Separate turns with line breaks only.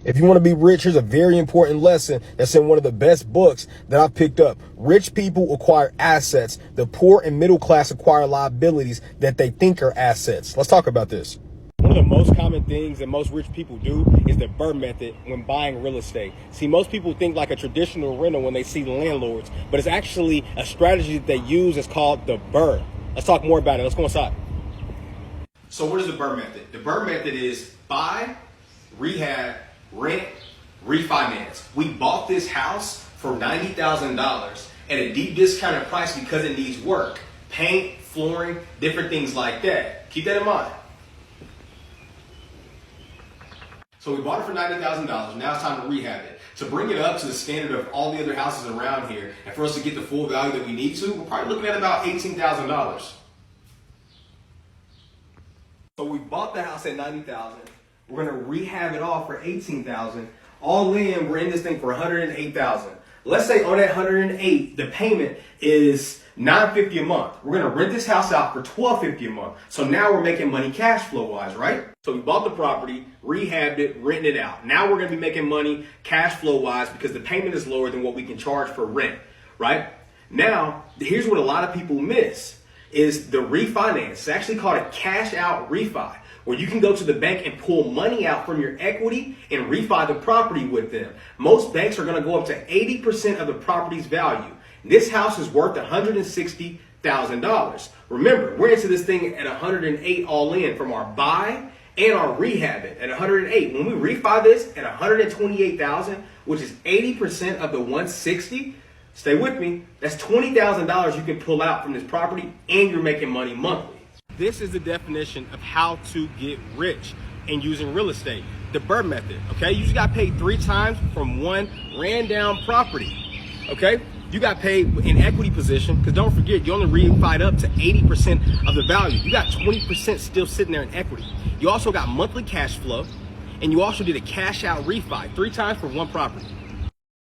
If you want to be rich, here's a very important lesson that's in one of the best books that I've picked up. Rich people acquire assets. The poor and middle class acquire liabilities that they think are assets. Let's talk about this. One of the most common things that most rich people do is the BRRRR method when buying real estate. See, most people think like a traditional rental when they see landlords, but it's actually a strategy that they use. It's called the BRRRR. Let's talk more about it. Let's go inside. So what is the BRRRR method? The BRRRR method is buy, rehab, rent, refinance. We bought this house for $90,000 at a deep discounted price because it needs work. Paint, flooring, different things like that. Keep that in mind. So we bought it for $90,000. Now it's time to rehab it. To bring it up to the standard of all the other houses around here, and for us to get the full value that we need to, we're probably looking at about $18,000. So we bought the house at $90,000. We're gonna rehab it all for $18,000. All in, we're in this thing for $108,000. Let's say on that $108, the payment is $950 a month. We're gonna rent this house out for $1,250 a month. So now we're making money cash flow wise, right? So we bought the property, rehabbed it, rented it out. Now we're gonna be making money cash flow wise because the payment is lower than what we can charge for rent, right? Now, here's what a lot of people miss is the refinance. It's actually called a cash out refi, where you can go to the bank and pull money out from your equity and refi the property with them. Most banks are gonna go up to 80% of the property's value. This house is worth $160,000. Remember, we're into this thing at 108 all in from our buy and our rehab it at 108. When we refi this at 128,000, which is 80% of the 160, stay with me, that's $20,000 you can pull out from this property and you're making money monthly. This is the definition of how to get rich and using real estate. The BRRRR method, okay? You just got paid 3 times from one ran down property, okay? You got paid in equity position, because don't forget, you only refied up to 80% of the value. You got 20% still sitting there in equity. You also got monthly cash flow, and you also did a cash out refi 3 times for one property.